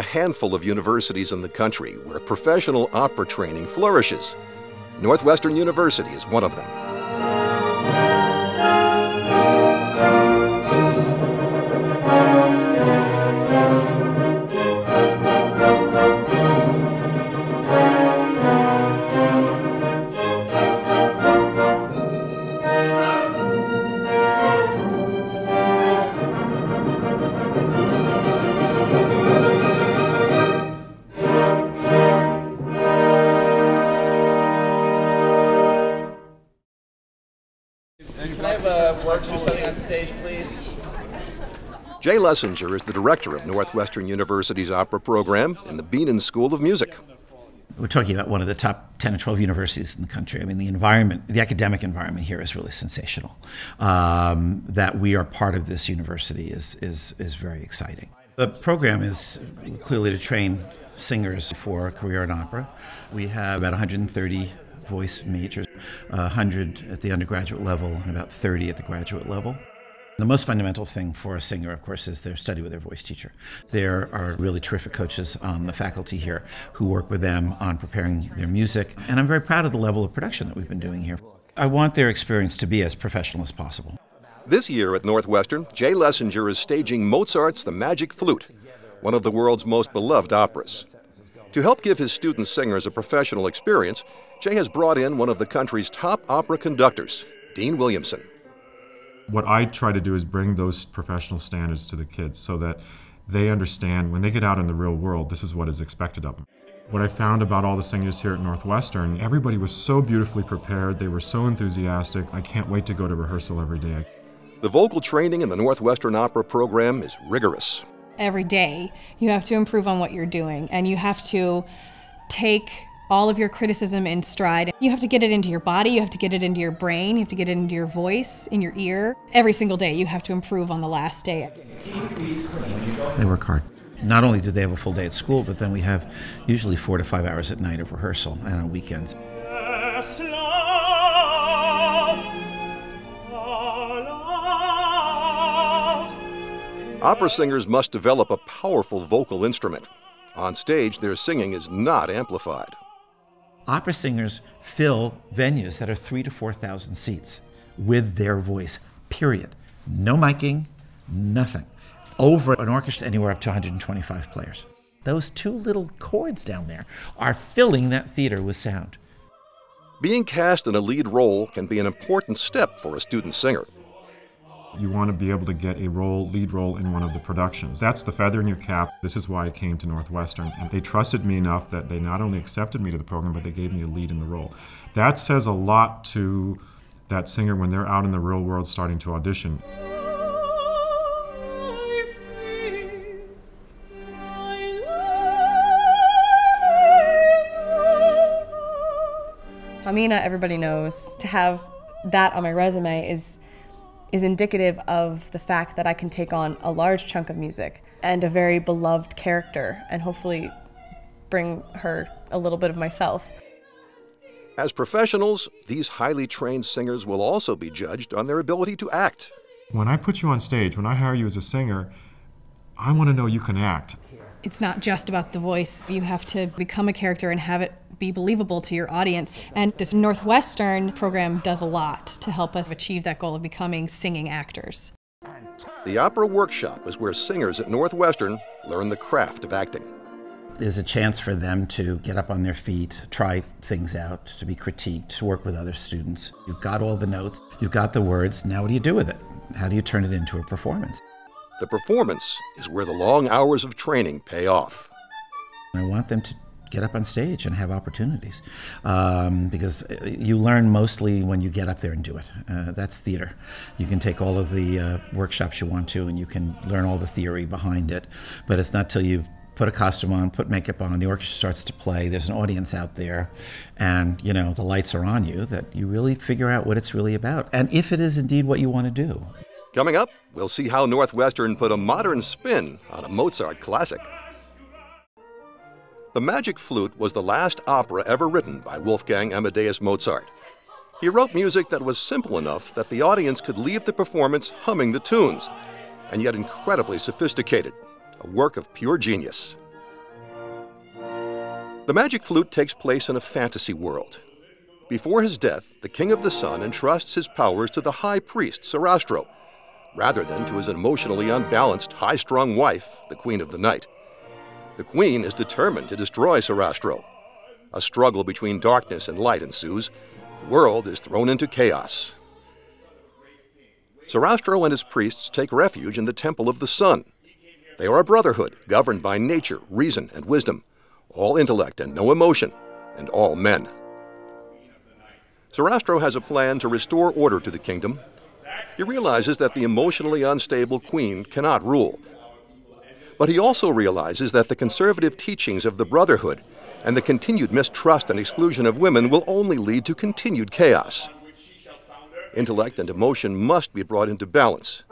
a handful of universities in the country where professional opera training flourishes. Northwestern University is one of them. Jay Lesenger is the director of Northwestern University's opera program in the Beanan School of Music. We're talking about one of the top 10 or 12 universities in the country. I mean, the environment, the academic environment here is really sensational. That we are part of this university is very exciting. The program is clearly to train singers for a career in opera. We have about 130 voice majors, 100 at the undergraduate level and about 30 at the graduate level. The most fundamental thing for a singer, of course, is their study with their voice teacher. There are really terrific coaches on the faculty here who work with them on preparing their music, and I'm very proud of the level of production that we've been doing here. I want their experience to be as professional as possible. This year at Northwestern, Jay Lesenger is staging Mozart's The Magic Flute, one of the world's most beloved operas. To help give his student singers a professional experience, Jay has brought in one of the country's top opera conductors, Dean Williamson. What I try to do is bring those professional standards to the kids so that they understand when they get out in the real world, this is what is expected of them. What I found about all the singers here at Northwestern, everybody was so beautifully prepared, they were so enthusiastic. I can't wait to go to rehearsal every day. The vocal training in the Northwestern Opera program is rigorous. Every day you have to improve on what you're doing, and you have to take all of your criticism in stride. You have to get it into your body, you have to get it into your brain, you have to get it into your voice, in your ear. Every single day you have to improve on the last day. They work hard. Not only do they have a full day at school, but then we have usually 4 to 5 hours at night of rehearsal and on weekends. Opera singers must develop a powerful vocal instrument. On stage, their singing is not amplified. Opera singers fill venues that are 3,000 to 4,000 seats with their voice, period. No miking, nothing. Over an orchestra, anywhere up to 125 players. Those 2 little chords down there are filling that theater with sound. Being cast in a lead role can be an important step for a student singer. You want to be able to get a lead role in one of the productions. That's the feather in your cap. This is why I came to Northwestern. And they trusted me enough that they not only accepted me to the program, but they gave me a lead in the role. That says a lot to that singer when they're out in the real world starting to audition. Pamina, everybody knows. To have that on my resume is indicative of the fact that I can take on a large chunk of music and a very beloved character and hopefully bring her a little bit of myself. As professionals, these highly trained singers will also be judged on their ability to act. When I put you on stage, when I hire you as a singer, I want to know you can act. It's not just about the voice. You have to become a character and have it be believable to your audience. And this Northwestern program does a lot to help us achieve that goal of becoming singing actors. The Opera Workshop is where singers at Northwestern learn the craft of acting. There's a chance for them to get up on their feet, try things out, to be critiqued, to work with other students. You've got all the notes, you've got the words, now what do you do with it? How do you turn it into a performance? The performance is where the long hours of training pay off. I want them to get up on stage and have opportunities because you learn mostly when you get up there and do it. That's theater. You can take all of the workshops you want to and you can learn all the theory behind it, but it's not till you put a costume on, put makeup on, the orchestra starts to play, there's an audience out there, and the lights are on you, that you really figure out what it's really about, and if it is indeed what you want to do. Coming up, we'll see how Northwestern put a modern spin on a Mozart classic. The Magic Flute was the last opera ever written by Wolfgang Amadeus Mozart. He wrote music that was simple enough that the audience could leave the performance humming the tunes, and yet incredibly sophisticated, a work of pure genius. The Magic Flute takes place in a fantasy world. Before his death, the King of the Sun entrusts his powers to the High Priest, Sarastro, rather than to his emotionally unbalanced, high-strung wife, the Queen of the Night. The Queen is determined to destroy Sarastro. A struggle between darkness and light ensues. The world is thrown into chaos. Sarastro and his priests take refuge in the Temple of the Sun. They are a brotherhood governed by nature, reason, and wisdom, all intellect and no emotion, and all men. Sarastro has a plan to restore order to the kingdom. He realizes that the emotionally unstable queen cannot rule. But he also realizes that the conservative teachings of the Brotherhood and the continued mistrust and exclusion of women will only lead to continued chaos. Intellect and emotion must be brought into balance.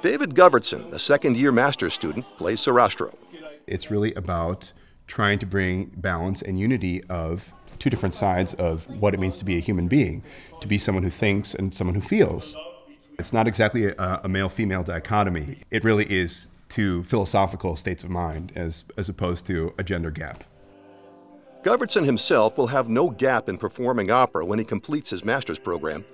David Govertsen, a second-year master's student, plays Sarastro. It's really about trying to bring balance and unity of two different sides of what it means to be a human being, to be someone who thinks and someone who feels. It's not exactly a male-female dichotomy. It really is two philosophical states of mind as opposed to a gender gap. Govertsen himself will have no gap in performing opera when he completes his master's program.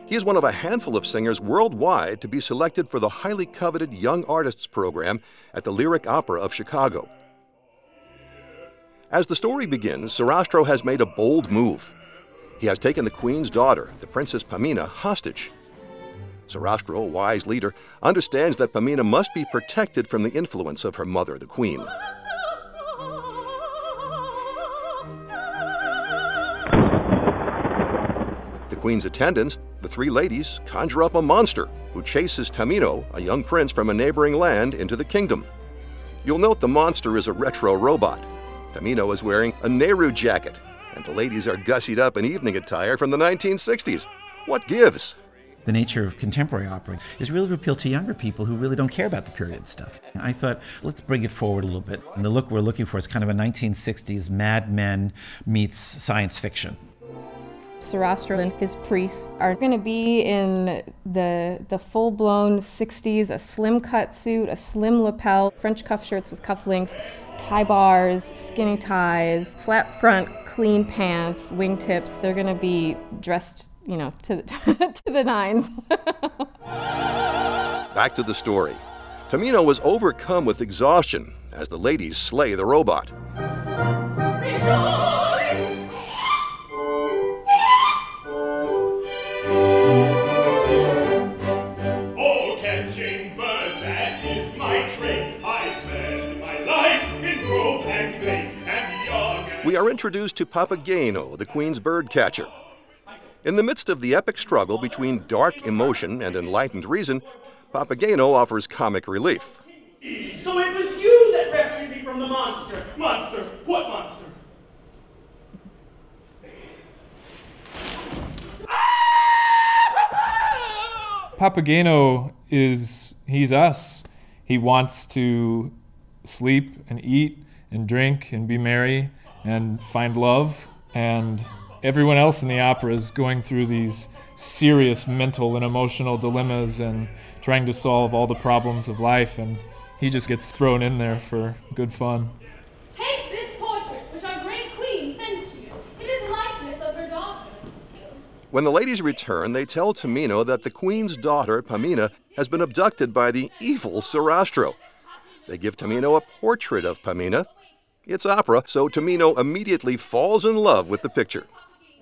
He is one of a handful of singers worldwide to be selected for the highly coveted Young Artists program at the Lyric Opera of Chicago. As the story begins, Sarastro has made a bold move. He has taken the queen's daughter, the Princess Pamina, hostage. Sarastro, a wise leader, understands that Pamina must be protected from the influence of her mother, the queen. The queen's attendants, the three ladies, conjure up a monster who chases Tamino, a young prince from a neighboring land, into the kingdom. You'll note the monster is a retro robot. Tamino is wearing a Nehru jacket, and the ladies are gussied up in evening attire from the 1960s. What gives? The nature of contemporary opera is really to appeal to younger people who really don't care about the period stuff. I thought, let's bring it forward a little bit. And the look we're looking for is kind of a 1960s Mad Men meets science fiction. Sarastro and his priests are going to be in the full-blown 60s, a slim cut suit, a slim lapel, French cuff shirts with cufflinks, tie bars, skinny ties, flat front, clean pants, wingtips. They're going to be dressed, you know, to the nines. Back to the story. Tamino was overcome with exhaustion as the ladies slay the robot. Rejoice! Oh, catching birds, that is my trade. I spend my life in grove and glade, and young and... We are introduced to Papageno, the queen's birdcatcher. In the midst of the epic struggle between dark emotion and enlightened reason, Papageno offers comic relief. So it was you that rescued me from the monster. Monster? What monster? Papageno he's us. He wants to sleep and eat and drink and be merry and find love, and everyone else in the opera is going through these serious mental and emotional dilemmas and trying to solve all the problems of life, and he just gets thrown in there for good fun. Take this portrait, which our great queen sends to you. It is a likeness of her daughter. When the ladies return, they tell Tamino that the queen's daughter, Pamina, has been abducted by the evil Sarastro. They give Tamino a portrait of Pamina. It's opera, so Tamino immediately falls in love with the picture.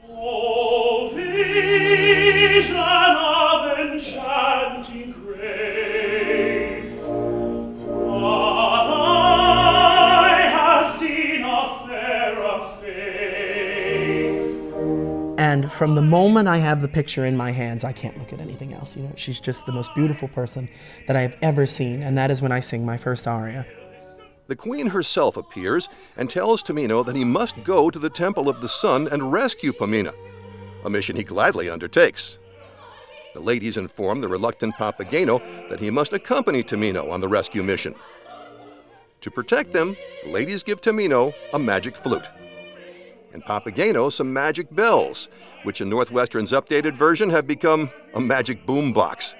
Oh, vision of enchanting grace, what eye has seen a fairer face. And from the moment I have the picture in my hands, I can't look at anything else. You know, she's just the most beautiful person that I have ever seen, and that is when I sing my first aria. The queen herself appears and tells Tamino that he must go to the Temple of the Sun and rescue Pamina, a mission he gladly undertakes. The ladies inform the reluctant Papageno that he must accompany Tamino on the rescue mission. To protect them, the ladies give Tamino a magic flute, and Papageno some magic bells, which in Northwestern's updated version have become a magic boombox.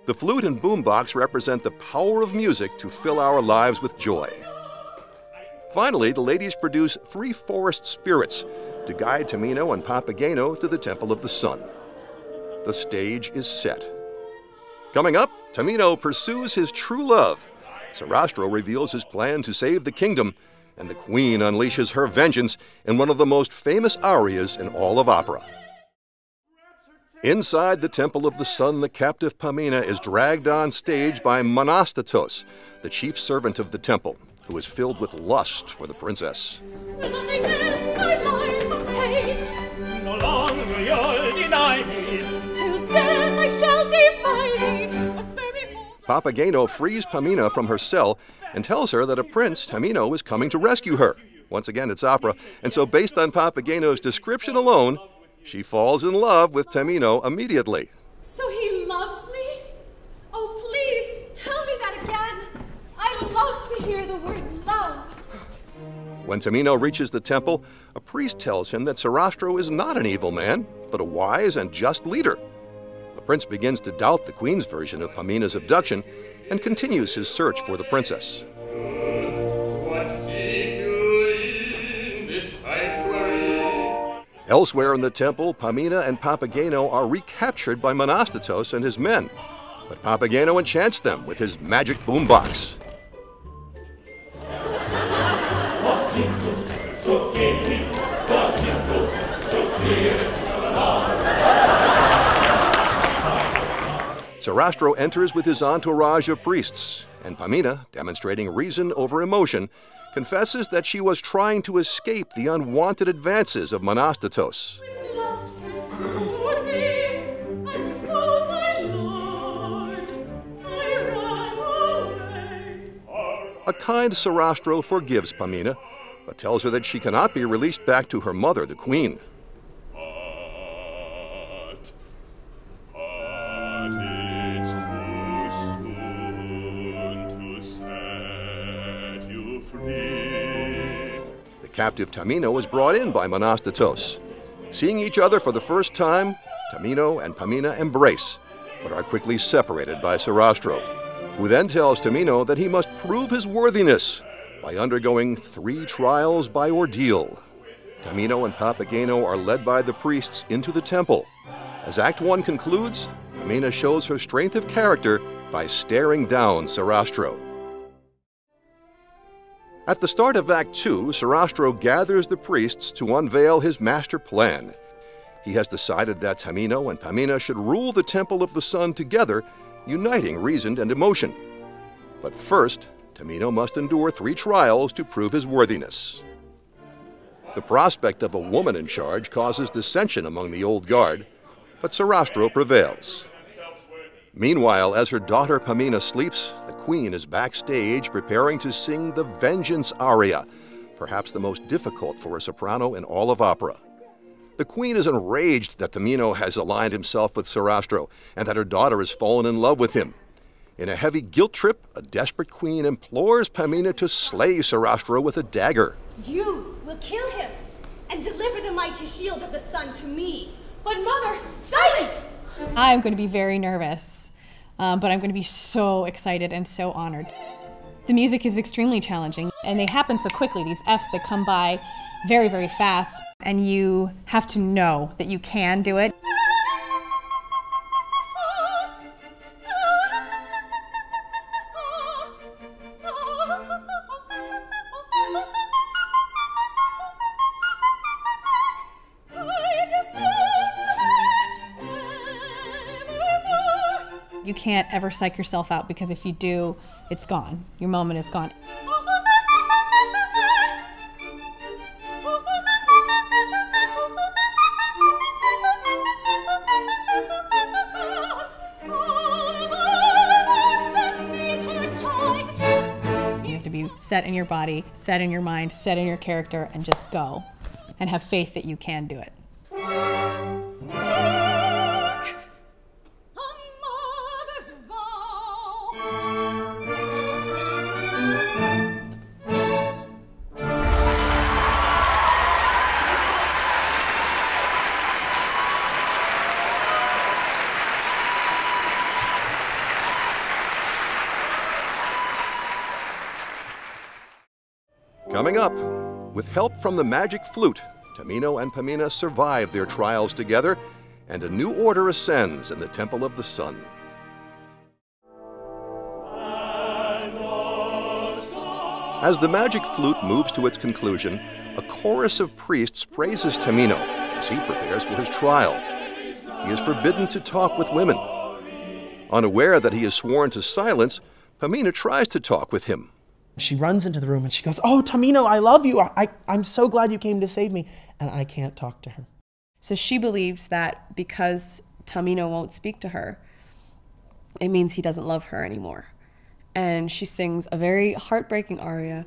The flute and boombox represent the power of music to fill our lives with joy. Finally, the ladies produce 3 forest spirits to guide Tamino and Papageno to the Temple of the Sun. The stage is set. Coming up, Tamino pursues his true love. Sarastro reveals his plan to save the kingdom, and the queen unleashes her vengeance in one of the most famous arias in all of opera. Inside the Temple of the Sun, the captive Pamina is dragged on stage by Monostatos, the chief servant of the temple, who is filled with lust for the princess. No longer you'll deny me. Till death I shall defy thee. But spare me for... Papageno frees Pamina from her cell and tells her that a prince, Tamino, is coming to rescue her. Once again, it's opera, and so based on Papageno's description alone, she falls in love with Tamino immediately. So he loves me? Oh, please, tell me that again. I love to hear the word love. When Tamino reaches the temple, a priest tells him that Sarastro is not an evil man, but a wise and just leader. The prince begins to doubt the queen's version of Pamina's abduction and continues his search for the princess. Elsewhere in the temple, Pamina and Papageno are recaptured by Monostatos and his men, but Papageno enchants them with his magic boombox. What tinkles so gaily, what tinkles so clear. Sarastro enters with his entourage of priests, and Pamina, demonstrating reason over emotion, confesses that she was trying to escape the unwanted advances of Monostatos. Lust pursued me, and so, my lord, I ran away. A kind Sarastro forgives Pamina, but tells her that she cannot be released back to her mother, the queen. It's too soon to set you free. The captive Tamino is brought in by Monostatos. Seeing each other for the first time, Tamino and Pamina embrace, but are quickly separated by Sarastro, who then tells Tamino that he must prove his worthiness by undergoing 3 trials by ordeal. Tamino and Papageno are led by the priests into the temple. As Act 1 concludes, Pamina shows her strength of character by staring down Sarastro. At the start of Act 2, Sarastro gathers the priests to unveil his master plan. He has decided that Tamino and Pamina should rule the Temple of the Sun together, uniting reason and emotion. But first, Tamino must endure 3 trials to prove his worthiness. The prospect of a woman in charge causes dissension among the old guard, but Sarastro prevails. Meanwhile, as her daughter Pamina sleeps, the queen is backstage preparing to sing the Vengeance aria, perhaps the most difficult for a soprano in all of opera. The queen is enraged that Tamino has aligned himself with Sarastro and that her daughter has fallen in love with him. In a heavy guilt trip, a desperate queen implores Pamina to slay Sarastro with a dagger. You will kill him and deliver the mighty shield of the sun to me. But mother, silence! I'm going to be very nervous, but I'm going to be so excited and so honored. The music is extremely challenging, and they happen so quickly, these Fs that come by very, very fast, and you have to know that you can do it. You can't ever psych yourself out, because if you do, it's gone. Your moment is gone. You have to be set in your body, set in your mind, set in your character, and just go. And have faith that you can do it. Coming up, with help from the Magic Flute, Tamino and Pamina survive their trials together, and a new order ascends in the Temple of the Sun. As the Magic Flute moves to its conclusion, a chorus of priests praises Tamino as he prepares for his trial. He is forbidden to talk with women. Unaware that he is sworn to silence, Pamina tries to talk with him. She runs into the room and she goes, "Oh, Tamino, I love you. I'm so glad you came to save me." And I can't talk to her. So she believes that because Tamino won't speak to her, it means he doesn't love her anymore. And she sings a very heartbreaking aria.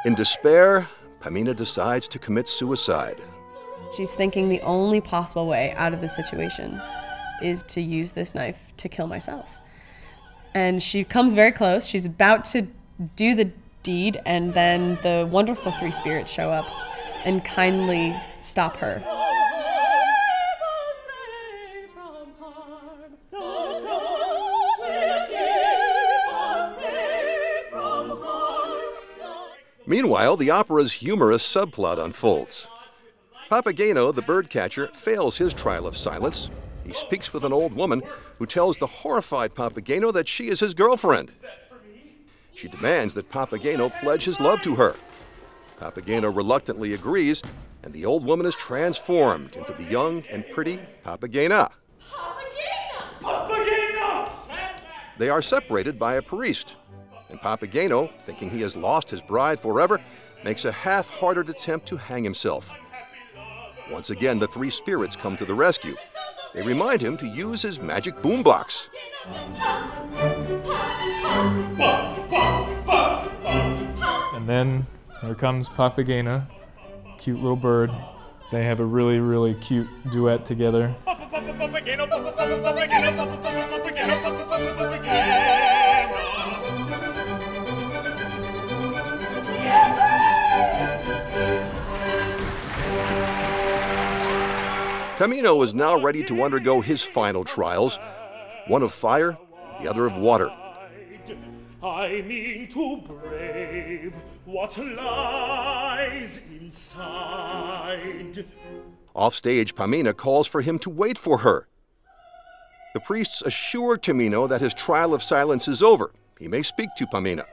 In despair, Pamina decides to commit suicide. She's thinking the only possible way out of this situation is to use this knife to kill myself. And she comes very close. She's about to do the deed, and then the wonderful three spirits show up and kindly stop her. Meanwhile, the opera's humorous subplot unfolds. Papageno, the birdcatcher, fails his trial of silence. He speaks with an old woman who tells the horrified Papageno that she is his girlfriend. She demands that Papageno pledge his love to her. Papageno reluctantly agrees, and the old woman is transformed into the young and pretty Papagena. Papagena! They are separated by a priest, and Papageno, thinking he has lost his bride forever, makes a half-hearted attempt to hang himself. Once again, the three spirits come to the rescue. They remind him to use his magic boombox. And then here comes Papagena, cute little bird. They have a really, really cute duet together. Tamino is now ready to undergo his final trials, one of fire, the other of water. I mean to brave what lies inside. Offstage, Pamina calls for him to wait for her. The priests assure Tamino that his trial of silence is over. He may speak to Pamina.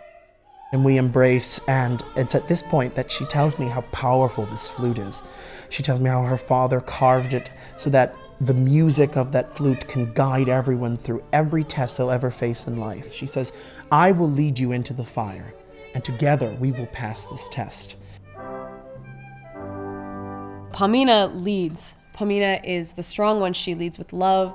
And we embrace, and it's at this point that she tells me how powerful this flute is. She tells me how her father carved it so that the music of that flute can guide everyone through every test they'll ever face in life. She says, "I will lead you into the fire, and together we will pass this test." Pamina leads. Pamina is the strong one. She leads with love,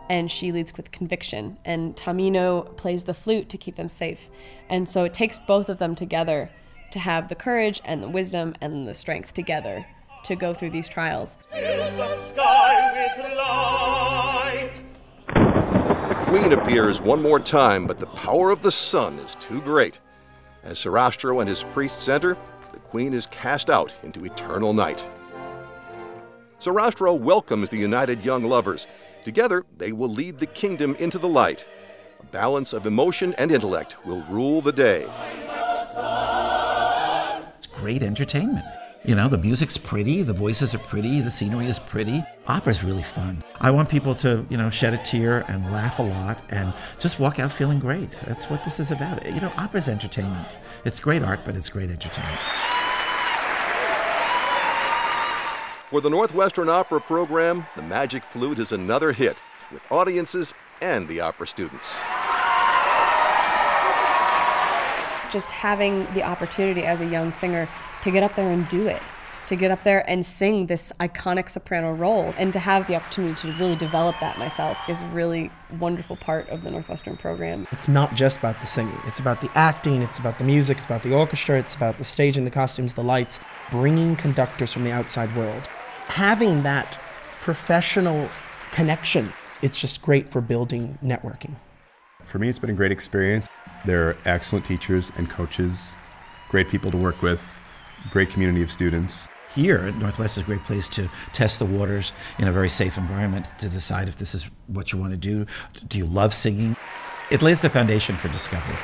and she leads with conviction. And Tamino plays the flute to keep them safe. And so it takes both of them together to have the courage and the wisdom and the strength together to go through these trials. Fills the sky with light. The queen appears one more time, but the power of the sun is too great. As Sarastro and his priests enter, the queen is cast out into eternal night. Sarastro welcomes the united young lovers. Together, they will lead the kingdom into the light. A balance of emotion and intellect will rule the day. It's great entertainment. You know, the music's pretty, the voices are pretty, the scenery is pretty. Opera's really fun. I want people to, shed a tear and laugh a lot and just walk out feeling great. That's what this is about. Opera's entertainment. It's great art, but it's great entertainment. For the Northwestern Opera program, the Magic Flute is another hit with audiences and the opera students. Just having the opportunity as a young singer to get up there and do it, to get up there and sing this iconic soprano role, and to have the opportunity to really develop that myself is a really wonderful part of the Northwestern program. It's not just about the singing. It's about the acting, it's about the music, it's about the orchestra, it's about the staging, the costumes, the lights, bringing conductors from the outside world having that professional connection, it's just great for building networking. For me, it's been a great experience. They're excellent teachers and coaches, great people to work with, great community of students. Here at Northwest is a great place to test the waters in a very safe environment to decide if this is what you want to do. Do you love singing? It lays the foundation for discovery.